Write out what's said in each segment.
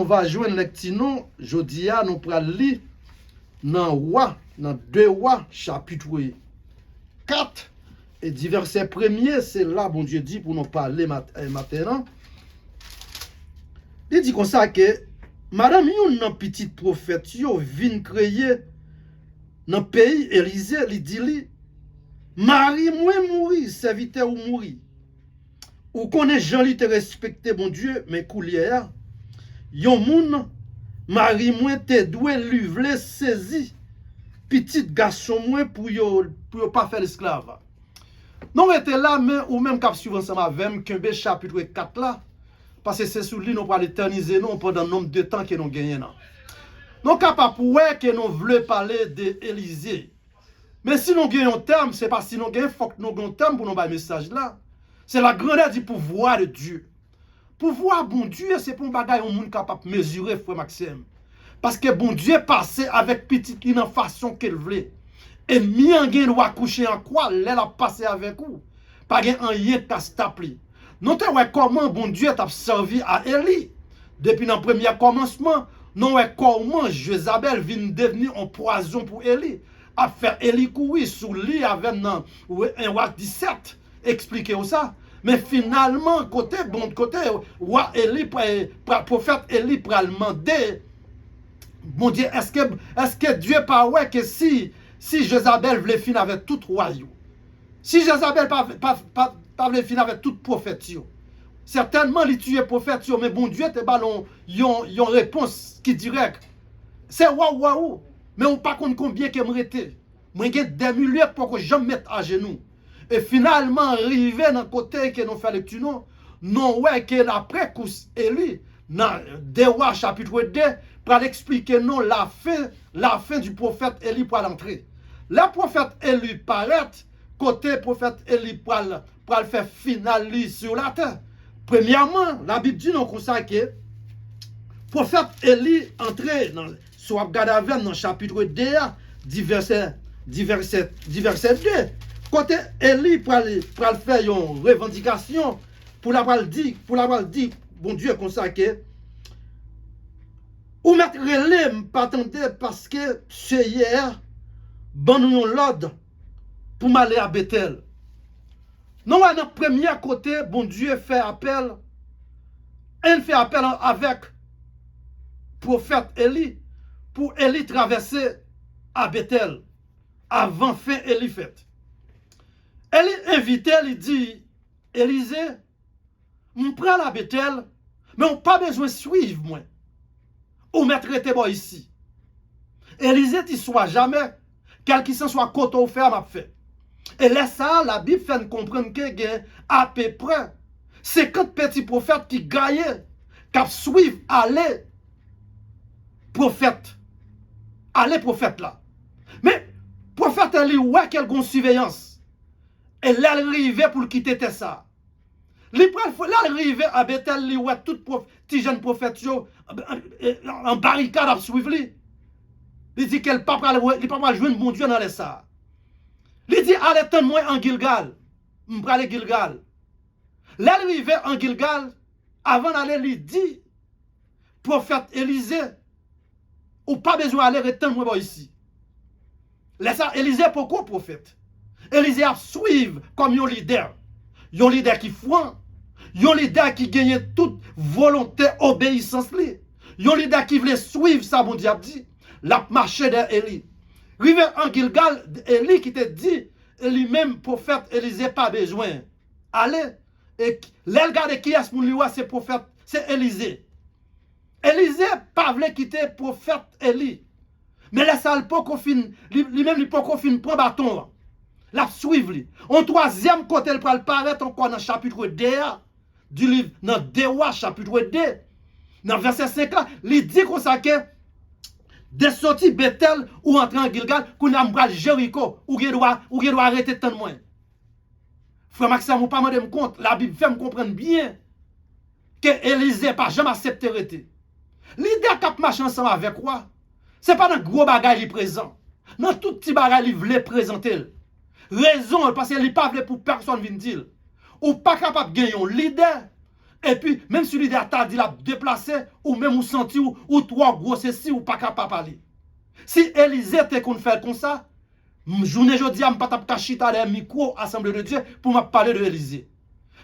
On va joindre les petits noms. Jodia, nous prenons lire dans 2 Rois, chapitre 4. Et du verset premier, c'est là, bon Dieu dit, pour nous parler maintenant. Il dit comme ça que madame, yon petite prophète, yo vin créer dans le pays Élysée, il dit, Marie, moi mourir, serviteur ou mourir. Ou connaît Jean li te respecté, bon Dieu, mais coulière, yon moun, Marie, moi te doué lui vle saisi, petit garçon, moi pour yo pas faire l'esclave. Non, était là, mais ou même cap suivant ensemble avec Kembe chapitre 4 là, parce que c'est sur lui nous pour éterniser nous pendant un nombre de temps que nous gagnons. Nous capable ouais que nous voulons parler d'Élysée. Mais si nous gagnons un terme, c'est parce que si nous gagnons, il faut que nous gagnons un terme pour nous faire message là. C'est la grandeur du pouvoir de Dieu. Pouvoir, bon Dieu, c'est pour un bagage au monde capable de mesurer, frère Maxime. Parce que bon Dieu passait avec petite une façon qu'elle voulait. Et mien gen doit coucher en quoi, elle a passé avec vous. Pas gen un yé qui a stapli. Nous te ouais comment bon Dieu t'a servi à Élie. Depuis le premier commencement, nous ouais comment Jézabel vient devenir un poison pour Élie. A faire Élie courir sous lit avec un roi 17. Expliquez ça. Mais finalement, côté roi Élie, prophète Élie pour le demander, bon Dieu, est-ce que Dieu pas ouais que si Jézabel voulait finir avec tout royaume, si Jézabel pas voulait finir avec tout prophète, certainement il tuait prophète, mais bon Dieu te ballon yon réponse qui direct. C'est waouh, mais on pas compte combien que me rete. Moi j'ai des milliers pour que je me mette à genoux. Et finalement arrivé dans côté que nous fait lecture non ouais que après coup Élie dans 2 Rois chapitre 2 pour expliquer non la fin du prophète Élie pour l'entrée. Le prophète Élie paraît, côté prophète Élie pour le faire finaliser sur la terre. Premièrement, la Bible dit non comme ça que prophète Élie entré dans soit Gadaven dans chapitre 2 du verset 2. Côté Élie pour le faire une revendication pour l'avoir dit bon Dieu comme ça que ou mettre relais pas attendre parce que c'est hier bon nous l'ordre pour m'aller à Bethel. Non, dans le premier côté, bon Dieu fait appel. Il fait appel avec prophète Élie pour Élie traverser à Bethel avant fin Élie fait. Élie invité, il dit, Élisée, on prend la Bethel, mais on n'a pas besoin de suivre moi. Ou mettre tes boys ici. Élisée, tu soit jamais, quel qu'il soit côté ou fait, m'a fait. Et là, ça, la Bible fait comprendre que y a à peu près 50 petits prophètes qui gagnent, qui suivent aller prophète là. Mais prophète, il ouais quelle gon surveillance. Et là, il arrivait pour quitter ça. Là, il arrivait à Bethel, il ouais tout petit jeune prophète en barricade à suivre lui. Il dit qu'elle pas pas jouer bon Dieu dans les ça. Il dit allez tendre moi en Gilgal. Je vais aller Gilgal. Là, il arrivait en Gilgal, avant d'aller, il dit prophète Élisée, ou pas besoin d'aller rester moi ici. Là, ça, Élisée, pourquoi prophète? Élisée a suivre comme un leader. Un leader qui foi, un leader qui gagne toute volonté, obéissance. Un leader qui voulait suivre ça, bon Dieu dit, la marche d'Élie. Rivé en Gilgal, Élie qui te dit, lui-même, prophète Élisée, pas besoin. Allez, et là, regardez qui est-ce pour lui, c'est prophète, c'est Élisée. Élisée, pas voulu quitter prophète Élie. Mais là, ça, lui-même, il peut qu'on finisse prendre bâton. La suivre. En troisième côté, il peut paraître encore dans le chapitre 2 du livre, dans 2 Rois, chapitre 2, dans verset 5, il dit comme ça que des sorties Bethel ou entrer en Gilgal, qu'on a un Jéricho, ou il doit arrêter tant de moins. Frère Maxime, vous pas me compte, la Bible fait me comprendre bien que Élisée n'a pas jamais accepté arrêter. L'idée qui marche ensemble avec quoi? Ce n'est pas dans gros bagage présent. Dans tout petit bagage, il voulait présenter. Raison, parce qu'il n'est pas voulu pour personne venir dire. Ou pas capable de gagner un leader Et puis, même si l'idée a dit la déplacé, ou même ou senti, ou trois gros ceci, ou pas capable de parler. Si Élisée était qu'on fait comme ça, journée jeudi, je ne pas chita des micro assemblée de Dieu pour me parler de Élisée.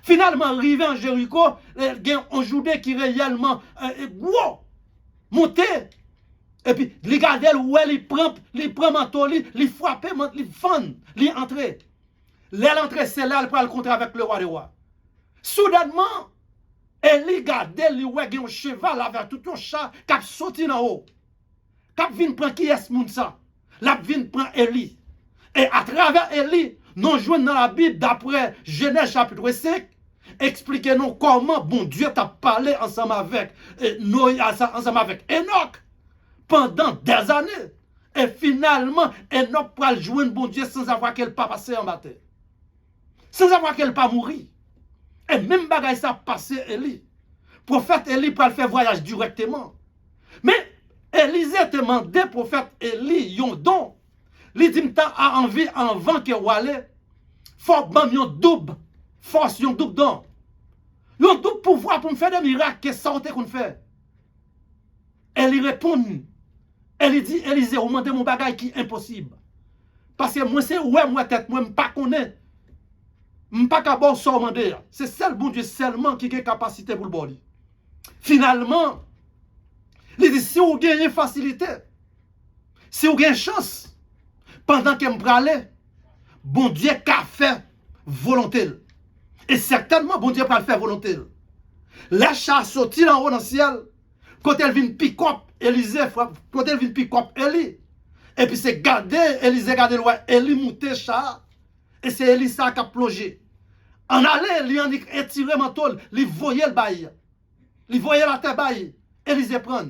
Finalement, arrivé en Jéricho, il y a un Judée qui réellement gros, monté. Et puis, il regarde, il prend manteau, il frappe, il fend, il entre. L'entrée, c'est là, il prend le contrat avec le roi des rois. Soudainement, il regarde, il voit un cheval avec tout un chat qui a sauté en haut. Qui vient prendre qui est ce monde ça? La vient prendre Élie. Et à travers Élie, nous jouons dans la Bible d'après Genèse chapitre 5, expliquez-nous comment bon Dieu t'a parlé ensemble avec Enoch pendant des années. Et finalement, Enoch pourra jouer bon Dieu sans avoir qu'elle pas passé en matin. Sans avoir qu'elle pas mourir. Et même bagaille ça passé Élie. Prophète Élie pour le faire voyage directement. Mais Élisée demandé prophète Élie yon don. Il dit a envie avant que Wale faut bam yon double force yon double don. Yon double pouvoir pour me faire des miracles que ça on te qu'on fait. Elle y répond. Elle dit Élisée ou mandez mon bagage qui est impossible. Parce que moi c'est ouais moi tête moi pas connaît. M'pas capable de demander. C'est seul bon Dieu seulement qui a capacité pour le boli. Finalement, il dit si vous gagnez facilité, si vous gagnez chance, pendant que je aller, bon Dieu qu'a fait volonté. Et certainement, bon Dieu va le faire volonté. La chasse sortit en haut dans le ciel, quand elle vient pick-up Élisée, quand elle vient pick-up Élie. Et puis c'est garder, Élisée garder le roi, Élie monter chat. Et c'est Élisa qui a plongé. En aller, il a étiré manteau, il voyait le bail. Il voyait la terre bail. Élisée prend.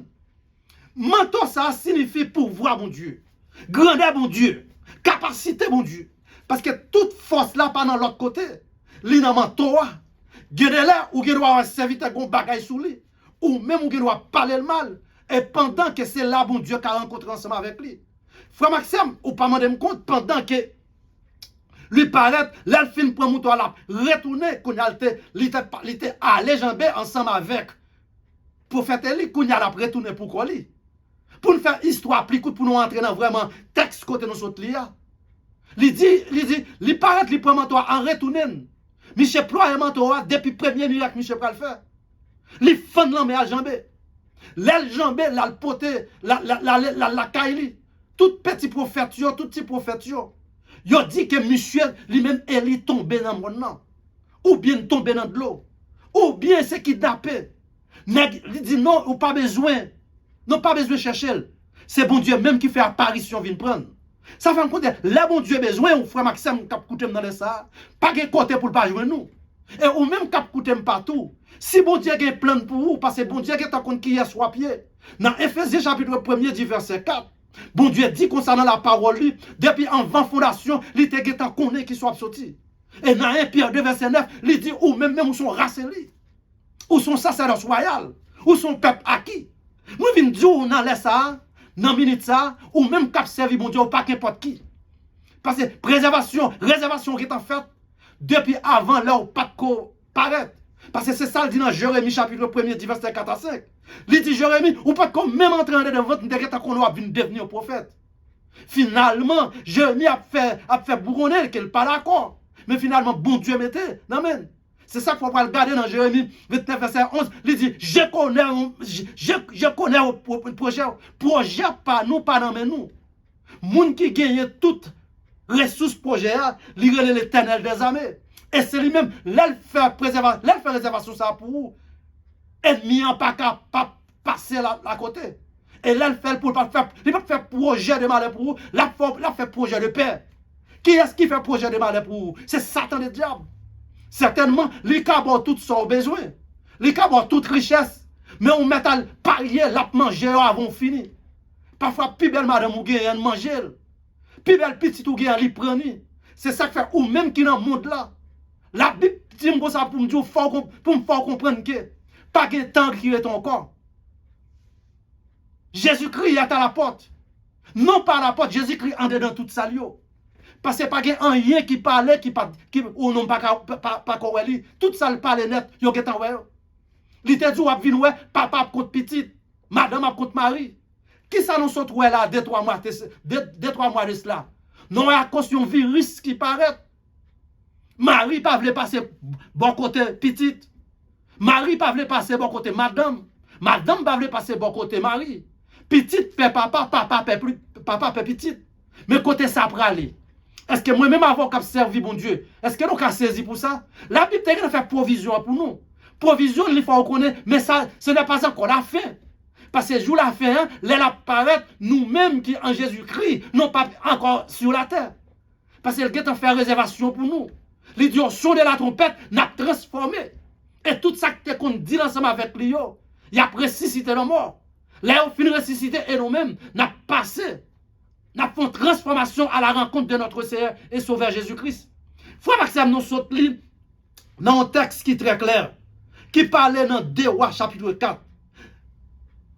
Manteau, ça signifie pouvoir, mon Dieu. Grandeur, mon Dieu. Capacité, mon Dieu. Parce que toute force là, pas dans l'autre côté. Li dans manteau, gade là, ou gade doit servir un bagage sous lui. Ou même ou gade doit parler le mal. Et pendant que c'est là, mon Dieu, qui a rencontré ensemble avec lui. Frère Maxime, ou pas m'en compte, pendant que lui paraît, l'elfine prend mon toit là, retourner, qu'on a été allé jamber ensemble avec prophète Élie, qu'on a retourné pour quoi lui? Pour nous faire histoire, plus pour nous entrer dans vraiment texte côté nous autres là. Il paraît, il prend mon toit en retournant. Michel ploie mon toit depuis le premier miracle Michel pral faire. Il fend l'homme à jamber. L'aile jambé, la poté, la caille, tout petit prophète, tout petit prophète, yo dit que monsieur lui-même Élie tombé dans mon nom, ou bien tombé dans de l'eau, ou bien c'est qui dapé. Il dit non, ou pas besoin, non pas besoin de chercher. C'est bon Dieu même qui fait apparition, vient prendre. Ça fait compte, là bon Dieu besoin, ou frère Maxime cap coûter dans les ça, pas de côté pour pas jouer nous. Et ou même cap coûter partout. Si bon Dieu a un plan pour vous, parce que bon Dieu a un compte qui est soit pied. Dans Ephésiens chapitre 1er du verset 4, bon Dieu dit concernant la parole, lui, depuis avant fondation, il était connaît qui soit sorti. Et dans 1 Pierre 2 verset 9, il dit, ou même où sont racelés, ou sont sacerdoce royal, ou son peuple acquis. Moi, je viens dire, on a laissé ça, dans minute ça, ou même cap servi, bon Dieu, ou pas n'importe qui. Parce que réservation qui est en fait, depuis avant l'heure, pas de paraître. Parce que c'est ça, le dit dans Jérémie chapitre 1er, verset 4 à 5. Il dit Jérémie, ou pas comme même entrer dans votre ndeketa qu'on va devenir prophète. Finalement, Jérémie a fait bourronner qu'elle pas d'accord. Mais finalement, bon Dieu mettait. Amen. C'est ça qu'il faut regarder dans Jérémie 29, verset 11. Il dit, je connais le projet. Projet pas nous, pas dans nous. Moun qui gagne toutes ressources projet, il est l'éternel des armées. Et c'est lui-même, l'elle fait réservation ça pour vous. Ennemi en pas passer là à côté. Et l'elle fait pour pas faire, il pas faire projet de malheur pour vous, la fait projet de paix. Qui est-ce qui fait projet de malheur pour vous? C'est Satan le diable. Certainement, les cas ont tout son besoin. Les cas ont toute richesse. Mais on met à parier, la manger avant fini. Parfois, plus belle madame ou gagne manger. Plus belle petite ou gagne prendre. C'est ça qui fait, ou même qui dans le monde là. La Bible dit ça pour me dire, pour me faire comprendre que pas de temps qui est ton corps. Jésus-Christ est à la porte. Non pas à la porte, Jésus-Christ en dedans tout ça. Parce que pas de rien qui parlait, ou non pas tout ça le parle net, yo get en Li te dit ou ap vin ouais, papa ap contre petite, madame ap contre mari. Qui ça nous sont trouvé là 2-3 mois de cela? Non, à cause d'un virus qui paraît. Marie pas voulait passer bon côté petite. Marie pas voulait passer bon côté madame. Madame pas voulait passer bon côté Marie. Petite fait papa, papa fait petite. Mais côté ça pralé. Est-ce que moi-même avant qu'à servir bon Dieu, est-ce que nous avons saisi pour ça? La Bible a fait provision pour nous. Provision, il faut reconnaître, mais ça, ce n'est pas encore la fin. Parce que jour la fin, hein, les apparaître nous-mêmes qui en Jésus-Christ, non pas encore sur la terre. Parce qu'elle a fait réservation pour nous. Les dieux son de la trompette n'a transformé. Et tout ça que qu'on dit ensemble avec lui, il a ressuscité la mort. Là, on finit ressuscité et nous-mêmes, n'a passé. N'a fait une transformation à la rencontre de notre Seigneur et Sauveur Jésus-Christ. Frère Maxime, nous sommes dans un texte qui est très clair, qui parlait dans 2 Rois chapitre 4.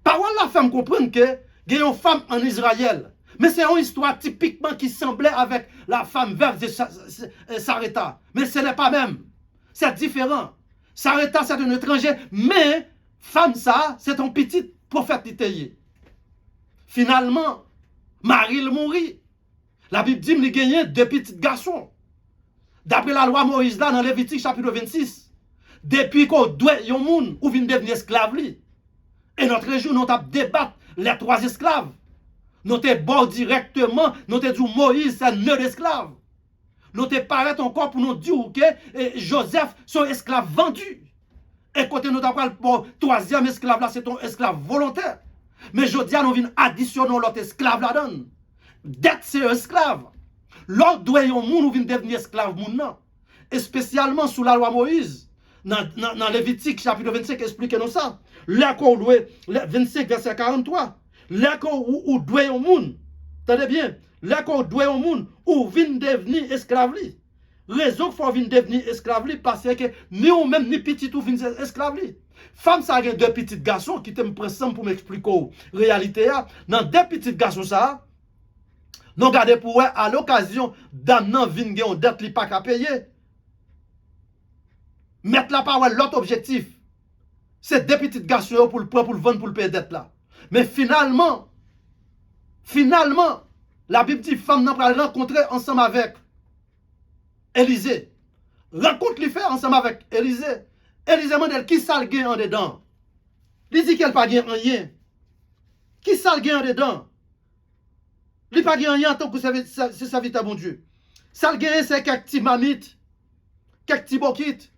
Parole la femme comprendre que il y a une femme en Israël. Mais c'est une histoire typiquement qui semblait avec la femme veuve de Sarepta. Mais ce n'est pas même. C'est différent. Sarepta, c'est un étranger. Mais femme ça, c'est un petit prophète d'Italie. Finalement, Marie le mourit. La Bible dit qu'il gagnait 2 petits garçons. D'après la loi Moïse là, dans Lévitique chapitre 26, depuis qu'on doit un monde ou vient devenir esclave. Et notre jour, nous avons débattu les 3 esclaves. Nous avons bon directement, nous avons dit Moïse, c'est 9 esclaves. Nous avons parlé encore pour nous dire que Joseph, son esclave vendu. Et quand nous avons parlé pour le 3e esclave là, c'est un esclave volontaire. Mais je dis, nous venons additionner l'autre esclave là-dedans. D'être c'est esclave. L'autre doit y avoir un monde qui vient devenir esclave. Et spécialement sous la loi Moïse. Dans Lévitique chapitre 25, expliquez-nous ça. L'accord 25 verset 43. L'accord où doit y avoir un monde. Tenez bien. L'accord doit y avoir un monde où vient devenir esclave. Raison qu'il faut venir devenir esclave parce que ni ou même ni petit ou venir esclave. Femme ça a 2 petits garçons qui te prennent pour m'expliquer la réalité. Dans 2 petits garçons ça, nous regardons pour à l'occasion d'un an vingé on dette li pas qu'à payer. Mettre la parole l'autre objectif. C'est 2 petits garçons pour le prendre, pour le vendre, pour le payer dette là. Mais finalement, la Bible dit femme n'a pas rencontré ensemble avec Élisée. Rencontre les fait ensemble avec Élisée. Élisée demande qui ça le gagne en dedans. Il dit qu'elle pas gagne rien. Qui ça le gagne en dedans? Il pas gagne rien en tant que c'est sa vie à bon Dieu. Ça le gagne c'est quelques petits mamites, quelques petits boquites,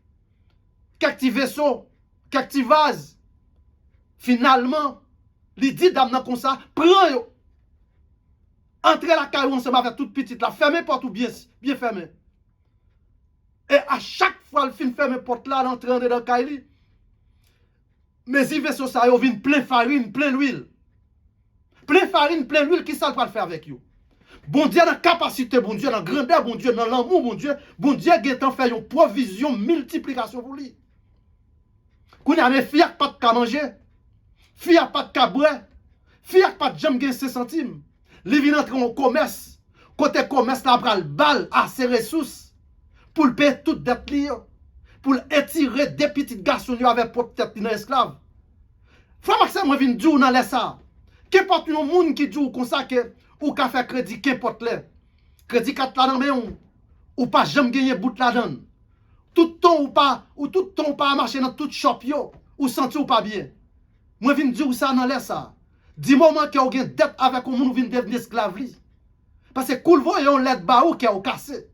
quelques petits vaisseaux, quelques petits vases. Finalement, il dit d'amener comme ça, prends yo. Entrez la caillou ensemble avec toute petite là, fermez porte ou bien fermé. Et à chaque fois, le fin ferme porte là, l'entrée dans le caillou. Mais si vaisseau ça, il vient plein farine, plein l'huile. Plein farine, plein l'huile, qui ça va le faire avec vous? Bon Dieu, dans la capacité, bon Dieu, dans la grandeur, bon Dieu, dans l'amour, bon Dieu, a fait une provision, multiplication pour lui. Qu'on a mes filles pas de manger, filles pas de boire, filles pas de jamais gagner 5 centimes. Les vient entrer en commerce, côté commerce, là, après le bal à ses ressources. Pour le payer toute dette liée, pour étirer 2 petits garçons avec pour tête une esclave. Frère Maxime, moi, viens dire dans les ça. Qu'importe un monde qui dit comme ça que ou qu'a fait crédit, qu'importe les. Crédit 4 là dans ou pas jamais gagner bout là dedans. Tout temps ou pas marcher dans toute shop yo, ou sentir ou pas bien. Moi, viens dire ça dans les ça. Du moment que vous avez dette avec un monde, vous venez devenir esclave. Parce que cool voyons l'aide ba ou qui est cassé.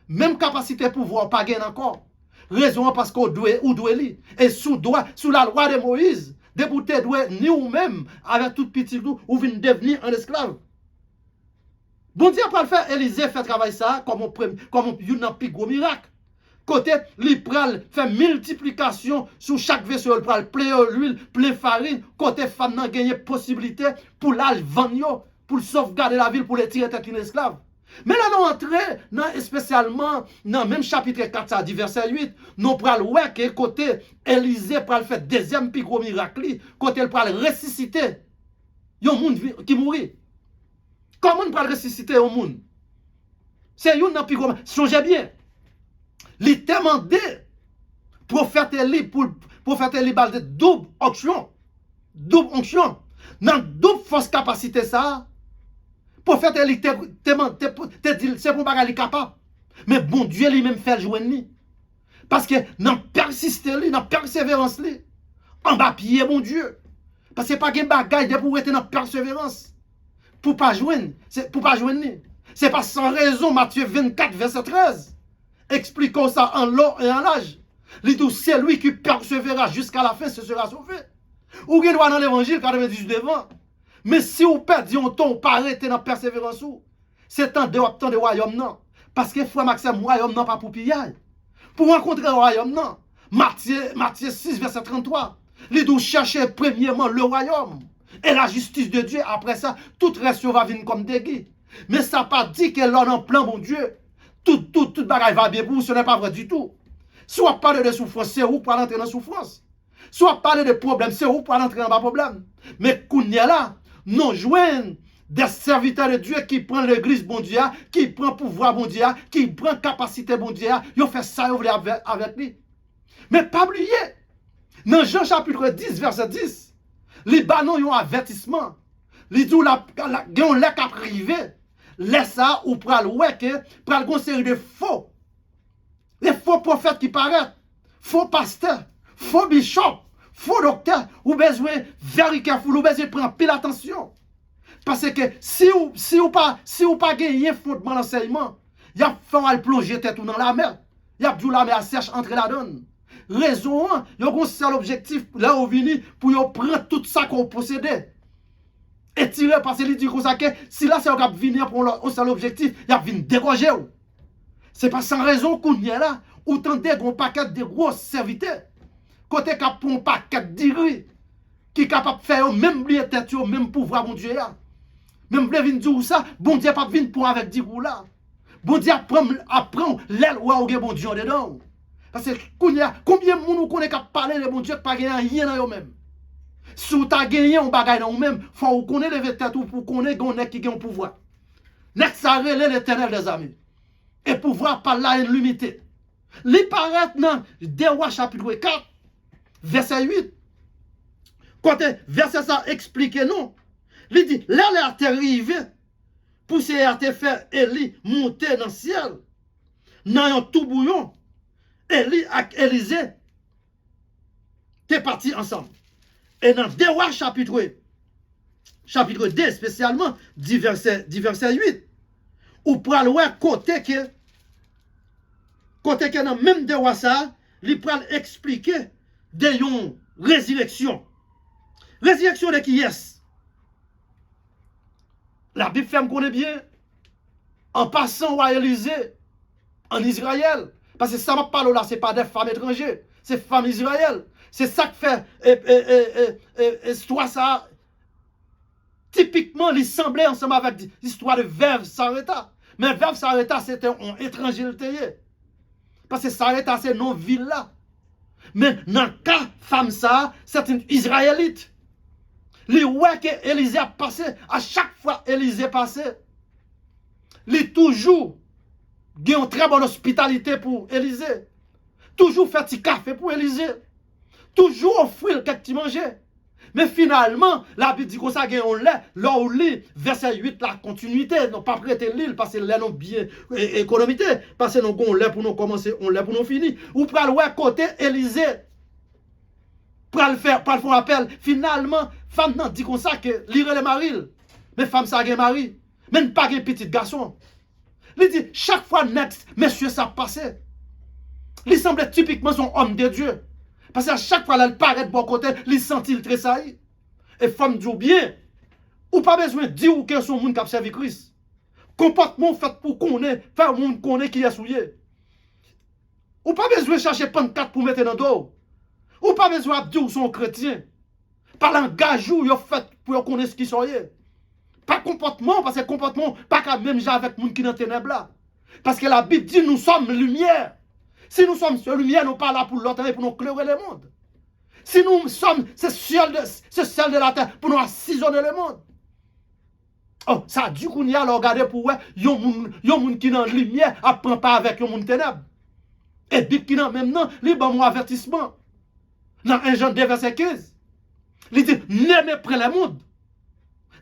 Même capacité pouvoir pas gagner encore. Raison parce qu'on doit li. Et sous la loi de Moïse, débouté doit ni ou même avec tout petit loup ou vient devenir un esclave. Bon Dieu pas le faire Élisée fait travail ça comme un plus gros miracle. Côté li pral fait multiplication sur chaque vaisseau, il pral plein l'huile, plein farine, côté femme nan gagner possibilité pour la vendre pour sauvegarder la ville pour les tirer tête une esclave. Mais là, nous entrons spécialement dans le même chapitre 4, ça dit verset 8, nous prenons ouais que côté Élisée pral faire 2e plus gros miracle, côté elle pral ressusciter un monde qui mourit. Comment on pral ressusciter un monde? C'est un plus gros. Songez bien, il demandé prophète Élie pour prophète Eli balde double onction. Double onction. Dans double force capacité ça, prophète Eli te dit c'est pour bagarre capable. Mais bon Dieu lui-même fait joindre lui. Parce que dans persister, dans persévérance, en bas pied, bon Dieu. Parce que pas de bagaille pour être dans persévérance. Pour pas joindre. Pour pas joindre. C'est pas sans raison, Matthieu 24, verset 13. Expliquons ça en l'or et en l'âge. Il dit, c'est lui qui persévérera jusqu'à la fin, ce sera sauvé. Ou qui doit dans l'évangile 98 devant. Mais si vous perdez un temps, vous pas arrêter dans persévérance, c'est temps de royaume, non. Parce que frère Maxime, royaume, non, pas pour piller. Pour rencontrer le royaume, non. Matthieu 6, verset 33. Il dit, cherchez premièrement le royaume et la justice de Dieu. Après ça, tout reste va venir comme des guides. Mais ça n'a pas dit que l'on en plein, bon Dieu. Tout bagaille va bien pour vous, ce n'est pas vrai du tout. Soit parler de souffrance, c'est où pour entrer dans la souffrance. Soit parler de problème, c'est où pour entrer dans le problème. Mais qu'on y est là, nous joignons des serviteurs de Dieu qui prennent l'église, bon Dieu, qui prend pouvoir, bon Dieu, qui prend capacité, bon Dieu, ils fait ça avec lui. Mais pas oublier, dans Jean chapitre 10, verset 10, les banons ont un avertissement. Les dit, ils ont l'air qu'à priver. Laisse ça ou pral ouais que pral gon série de faux. Les faux prophètes qui paraissent, faux pasteurs, faux bishops, faux docteurs, ou besoin very careful, ou besoin prendre pile attention. Parce que si ou pas gagner fondement l'enseignement, il y a fait plonger tête dans la mer. Il y a dû la mer sèche entre la donne. Raison, il y a un seul objectif là où vini pour prendre tout ça qu'on possédait. Et tirer parce qu'il dit comme ça que si là c'est un venir pour un seul objectif, il y a venir déroger. C'est pas sans raison qu'on y est là. Autant de gros paquet de gros serviteurs. Côté cap pour un paquet d'iri qui est capable de faire même blier tête, même pouvoir, bon Dieu là. Même blé vin dire ça, bon Dieu pas venir pour avec dirou là. Bon Dieu apprend l'aile ou bon Dieu dedans. Parce que combien de monde connaît qui parler de bon Dieu qui pas gagner rien dans eux même. Si vous avez gagné un bagage dans vous-même, il faut vous connaître les têtes pour connaître qui a un pouvoir. N'est-ce ça relève l'éternel des amis. Et pouvoir par là est limité. Les paraît dans 2 Rois chapitre 4, verset 8. Quand verset ça explique non. Il dit, là est arrivé pour se faire Élie monter dans le ciel. Dans un tout bouillon, Élie et Élisée étaient partis ensemble. Et dans 2 Rois chapitre 2, spécialement, du verset 8, ou pour aller côté que dans même 2 Rois ça, il peut expliquer de yon résurrection. Résurrection de qui est? La Bible fait me connaît bien. En passant à Élysée, en Israël. Parce que ça m'a parlé là, ce n'est pas des femmes étrangères, c'est femmes israéliennes. C'est ça qui fait histoire ça. Typiquement, il semblait ensemble avec l'histoire de Veuve Sareta. Mais Veuve Sareta, c'était un étranger. Parce que Sareta, c'est non ville là. Mais dans le cas femme ça, c'est une Israélite. Les ouais que Élisée a passé, à chaque fois Élisée passait, il toujours une très bonne hospitalité pour Élisée. Toujours fait petit café pour Élisée. Toujours offrir quelque petit manger. Mais finalement, la Bible dit que ça gagne on lait, là où lit, verset 8, la continuité, non pas prêter l'île, parce que l'île non bien économité, parce que nous on lait pour nous commencer, on lait pour nous finir. Ou pour aller côté Élisée, pour le faire appel, finalement, femme nan dit comme ça que lire le mari, mais femme ça gagne mari, même pas gagne petit garçon. Il dit, chaque fois next, monsieur ça passait. Il semblait typiquement son homme de Dieu. Parce qu'à chaque fois, elle paraît de bon côté, il sentit le tressaillir. Et femme dit bien, ou pas besoin de dire que son monde qui a servi Christ. Comportement fait pour connaître, faire un monde connaît qui est souillé. Ou pas besoin de chercher pancarte pour mettre dans le dos. Ou pas besoin de dire que son chrétien. Par l'engagement, il a fait pour connaître ce qui sont. Pas comportement, parce que comportement, pas qu'à même genre avec les gens qui sont dans les ténèbres là. Parce que la Bible dit nous sommes lumière. Si nous sommes sur la lumière, nous pas là pour l'autre pour nous éclairer le monde. Si nous sommes ce ciel de la terre pour nous assaisonner le monde. Oh, ça du coup, nous allons regarder pour voir, il y a un monde qui est dans la lumière, apprend pas avec un monde ténèbres. Et Bible qui est même non, il y a un avertissement. Dans 1 Jean 2, verset 15, il dit, n'aimez pas le monde,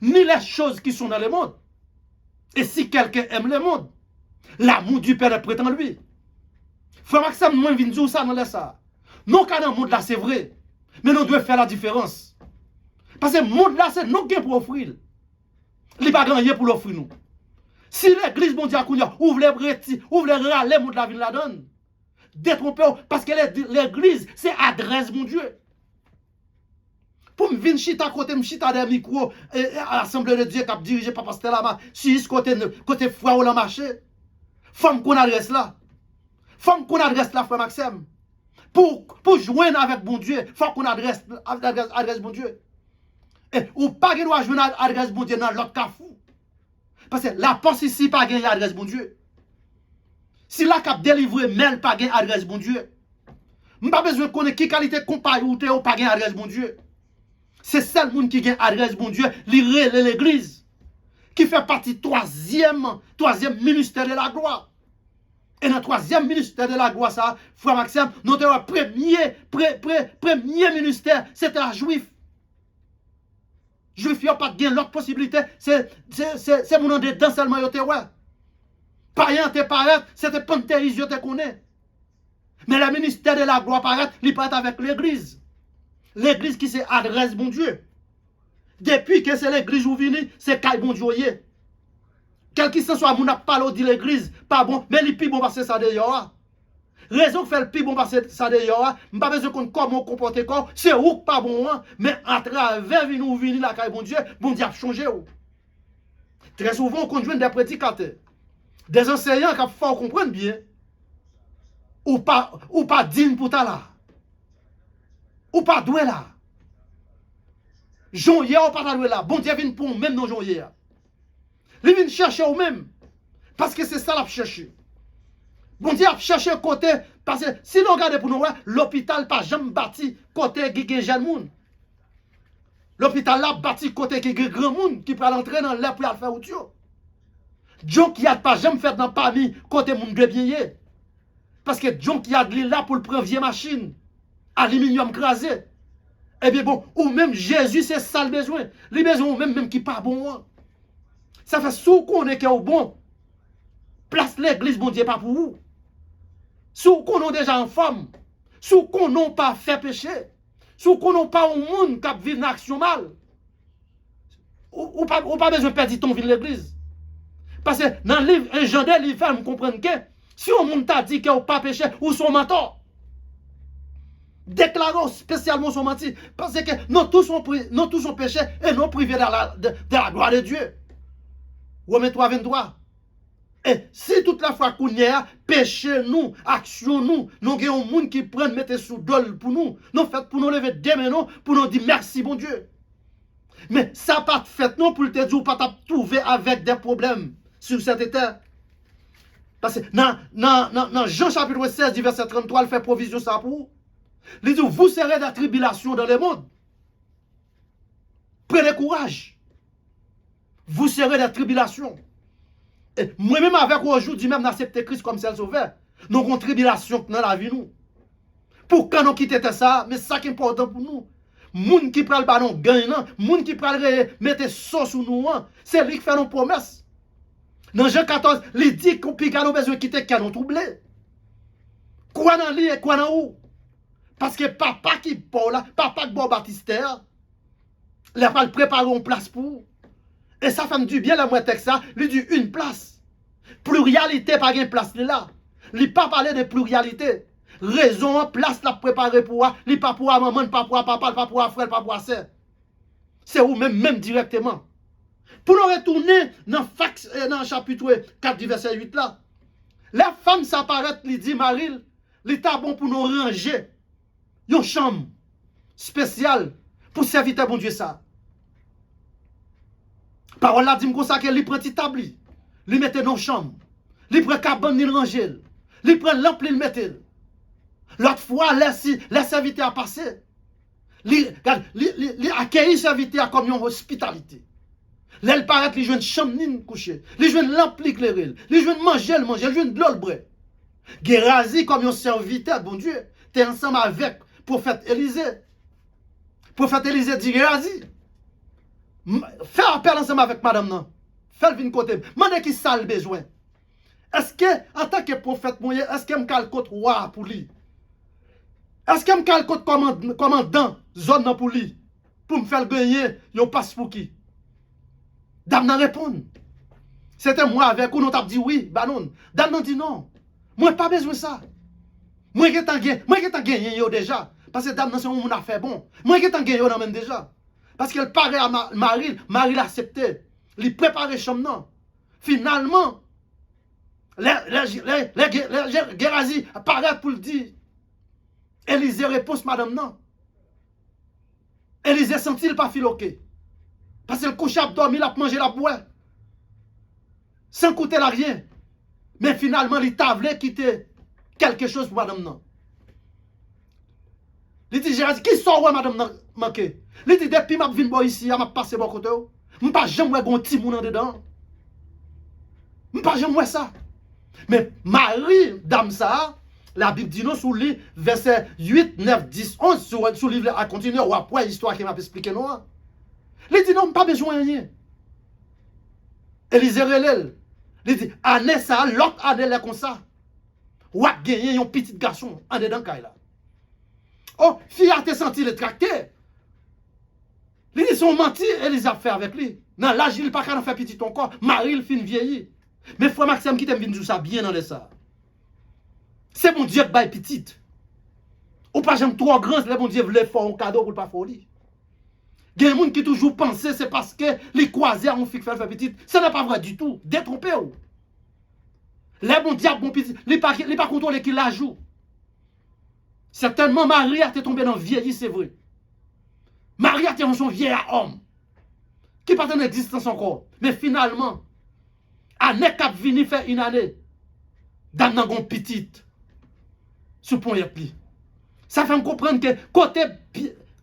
ni les choses qui sont dans le monde. Et si quelqu'un aime le monde, l'amour du Père est prêt en lui. Frère Maxime, moi, je viens dire ça dans le ça. Non, quand dans le monde là, c'est vrai. Mais nous devons faire la différence. Parce que le monde là, c'est nous qui pour offrir. Il n'y a pas grand pour l'offrir nous. Si l'église mondiale ouvre les brettis, ouvre les râles, le monde la ville la donne. Détrompez, parce que l'église, c'est adresse, mon Dieu. Pour me venir chita côté, me chita des micros, et l'Assemblée de Dieu qui a dirigé par Pasteur Lama, si côté foi ou la marché, femme qu'on adresse là. Femme qu'on adresse là, frère Maxime. Pour joindre avec bon Dieu, faut qu'on adresse bon Dieu. Et ou pas qu'il doit joindre adresse bon Dieu dans l'autre cafou. Parce que la poste ici, pas gagner adresse bon Dieu. Si la cap délivré, mail, pas gagner adresse bon Dieu. Je n'ai pas besoin de connaître qui qualité compagnie ou pas gagner adresse bon Dieu. C'est seul monde qui gagne adresse bon Dieu, l'église, qui fait partie troisième ministère de la gloire. Et dans le troisième ministère de la gloire, ça, frère Maxime, notre premier ministère, c'était un juif. Juif, il n'y a pas de l'autre possibilité, c'est mon nom dedans seulement, il y a païen, t'es paraître, c'était panthéiste, je te connais. Mais le ministère de la gloire paraît, il part avec l'église. L'église qui s'adresse, bon Dieu. Depuis que c'est l'église où vient, c'est quand bon Dieu. Quel qu'il soit, mon n'a pas dit l'église, pas bon, mais le plus bon parce que ça d'ailleurs. Raison que fait le plus bon parce que ça d'ailleurs, je n'ai pas besoin de comment comporter corps, c'est où pas bon, mais à travers nous venir la caille bon Dieu a changé. Très souvent, on conduit des prédicateurs, des enseignants qui faut comprendre bien, ou pas digne pour ta là, ou pas doué là. Jean hier ou pas doué là, bon Dieu vient pour même non Jean hier. Il vient chercher ou même, parce que c'est ça la chercher. Bon Dieu a cherché côté, parce que si nous regardons pour nous, l'hôpital pas jamais bâti côté qui est jeune monde. L'hôpital là bâti côté qui est grand monde qui peut entrer dans l'air pour faire autre chose. John qui a pas jamais fait dans parmi côté monde de bien. Parce que John qui a de là pour le prendre vieille machine, aluminium crasé. Eh bien bon, ou même Jésus c'est ça le besoin. Les besoins même qui pas bon. Ça fait sous qu'on est au bon. Place l'église, bon Dieu, pas pour vous. Sous qu'on est déjà en forme. Sous qu'on n'a pas fait péché. Sous qu'on n'a pas au monde qui vit une action mal. Ou pas besoin de perdre ton vie de l'église. Parce que dans le livre, un Jean 2, il fait me comprendre que si on monde t'a dit qu'il n'a pas péché, ou son mentor. Déclarons spécialement son menti. Parce que nous tous sont péché et nous privés de la gloire de Dieu. Romains 3, 23. Et si toute la fois qu'on y a, péché nous, action nous avons un monde qui prend, mettre sous dol pour nous fait pour nous lever des mains, pour nous dire merci, bon Dieu. Mais ça n'a pas fait non pour te dire, pas te trouver avec des problèmes sur cette terre. Parce que dans Jean chapitre 16, verset 33, il fait provision ça pour vous. Il dit, vous serez dans la tribulation dans le monde. Prenez courage. Vous serez dans la tribulation. Et moi-même avec aujourd'hui, même d'accepter Christ comme seul sauveur, nous avons une tribulation dans la vie. Nous. Pour quand nous quitter ça, mais c'est ça qui est important pour nous. Moun qui prend le ballon gagne, moun qui prend le mettre sauce sur nous, c'est lui qui fait nos promesses. Dans Jean 14, il dit qu'on a besoin de quitter canon troublé. Quoi dans lui et quoi dans où? Parce que papa qui parle là, papa qui boit baptistère, il a pas préparé une place pour. Et ça fait du bien, la moi texte ça, lui dit une place. Pluralité, pas une place là. Il pas parler de pluralité. Raison, place la préparée pour moi. Il pas pour maman, pas pour papa, pas pour frère, pas pour sœur. C'est où même directement. Pour nous retourner dans le chapitre 4 du verset 8 là. La femme s'apparaît, lui dit Marie, il est bon pour nous ranger. Une chambre spéciale pour servir bon Dieu ça. Parole là dit comme ça qu'il prend petit tabli, il mette dans chambre, il prend cabane il ranger, il prend lampe il mette. L'autre fois les serviteurs passé, il accueille serviteurs comme une hospitalité. L'elle paraît il joue une chambre ni coucher, il joue une lampe éclairée, il joue manger, il joue de l'eau bré. Gérazi comme un serviteur bon Dieu, tu es ensemble avec prophète Élisée. Prophète Élisée dit, Géasi, fais appel ensemble avec madame non. Fais le vin côté. Mande qui ça le besoin. Est-ce que, en tant que prophète, est-ce que je me côté roi pour lui? Est-ce que je me côté commandant zone pour lui? Pour me faire gagner, yon passe pour qui? Dame n'a répondu. C'était moi avec vous, nous t'avons dit oui, bah non. Dame n'a dit non. Moi, pas besoin de ça. Moi, qui t'en gagné déjà. Parce que dame n'a c'est un a fait bon. Moi, qui t'en gagné même déjà. Parce qu'elle parlait à Marie l'a accepté. Il préparait chambre. Finalement, les Géasi apparaissent pour le dire. Élisée réponse madame non. Élisée sent-il pas filoqué. Parce que le couche a dormi, il a mangé la boîte. Sans coûter la rien. Mais finalement, il t'a voulu quitter quelque chose pour madame non. Il dit, Géasi, qui sort ouais madame non manqué? Il dit, depuis que je viens ici, je passe bon côté. Je ne pas jamais un petit monde dedans. Je ne pas jamais ça. Mais Marie, dame ça, la Bible dit nous sous le verset 8, 9, 10, 11, sur le livre à continuer, ou après l'histoire qui m'a expliqué nous. Il dit non, pas besoin de rien. Élisée relève. Il dit, année ça, l'autre année là comme ça. Ou a gagné un petit garçon en dedans là. Oh, fille a te senti le tracté. Il dit, son menti, Élisée a fait avec lui. Non, là, il pas qu'à faire petit encore. Marie, il fin vieilli. Mais frère Maxime qui t'aime venir ça bien dans les ça. C'est mon Dieu qui baille petite. Ou pas j'aime trop grand, c'est mon Dieu voulait faire un cadeau pour le pas folie. Il y a des gens qui toujours pensent c'est parce que les croisés ont fait faire petite. Ce n'est pas vrai du tout. Détrompez ou. Les bons diables, bon petit, les pas contrôlés qui la jouent. Certainement, Marie a été tombée dans le vieilli, c'est vrai. Marie a été dans son vieil homme. Qui pas en existence encore. Mais finalement, année cap vini faire une année. Dans un petite. Sous pont yepli. Ça fait me comprendre que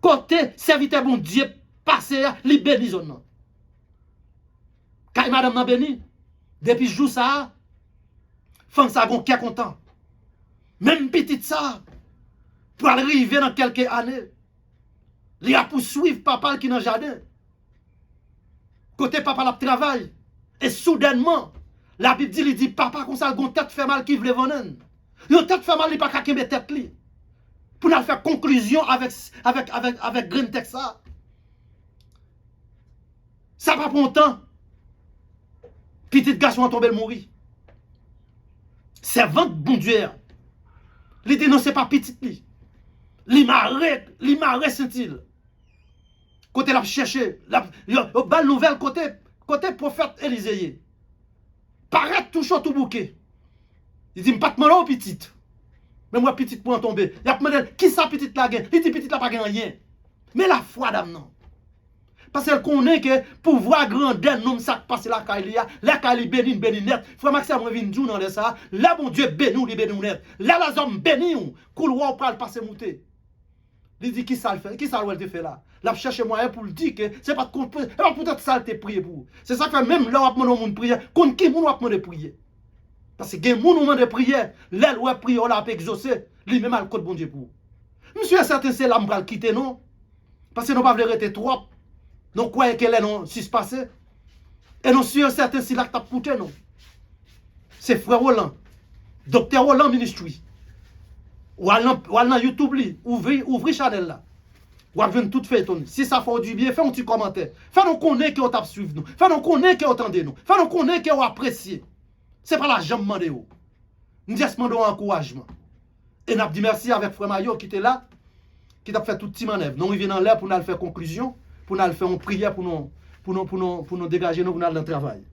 côté serviteur bon Dieu passé, li béni zone. Quand madame nan béni, depuis jour ça, femme ça gon qui content. Même petite ça, pour arriver dans quelques années, il a poursuivre papa qui dans le jardin. Côté papa la travail. Et soudainement, la Bible dit, il dit, papa, comme ça, il tête fait mal qui veut vendre. Il tête fait mal, il pas qu'à mettre tête li. Pour nous faire conclusion avec Green Texas. Ça va pour longtemps. Petit garçon a tombé le mourir. Servante bon Dieu. Il dit non, c'est pas petit li. Li marre sentil. Côté la chercher, belle nouvelle côté prophète Élisée. Paraît toujours tout bouquet. Il dit, pas de mal petite. Mais moi, petite pour en tomber. Il a demandé, qui ça petite la gagne? Il dit, petite la pas gagne rien. Mais la foi d'âme non. Parce qu'elle connaît que pour voir grandeur, non, ça passe la caille béni net. Frère Maxime, on vient de dans ça. Là, mon Dieu, béni net. Là, les hommes bénis, couloir pour le passer monter. Il dit, qui ça le fait? Qui ça le fait là? Là, cherche moyen pour le dire que c'est pas peut-être ça te prier pour. C'est ça que fait même là, on va demander prier. Contre qui on va demander prier? Parce que les gens nous demandent prier. L'aile ou prier, on l'a exaucé. Lui-même a le code bon Dieu pour. Monsieur, certain, c'est là, on va le quitter, non? Parce que nous ne pouvons pas rester trop. Nous croyons qu'elle est non, si se passé. Et nous sommes certains si là que tu as coûté, non? C'est frère Roland. Docteur Roland Ministry. Ou dans YouTube, ouvrir channel là. Ou à tout fait étonné. Si ça fait du bien, fais un petit commentaire. Fais nous connaître que vous avez suivi nous. Fais nous connaître que vous attendez nous. Fais nous connaître que vous appréciez. Ce n'est pas la jambe demandé. Nous disons encouragement. Et nous dit merci avec frère Mayo qui était là, qui a fait tout petit manœuvre. Nous revenons là pour nous faire conclusion, pour nous faire une prière pour nous dégager nous pour nous dans le travail.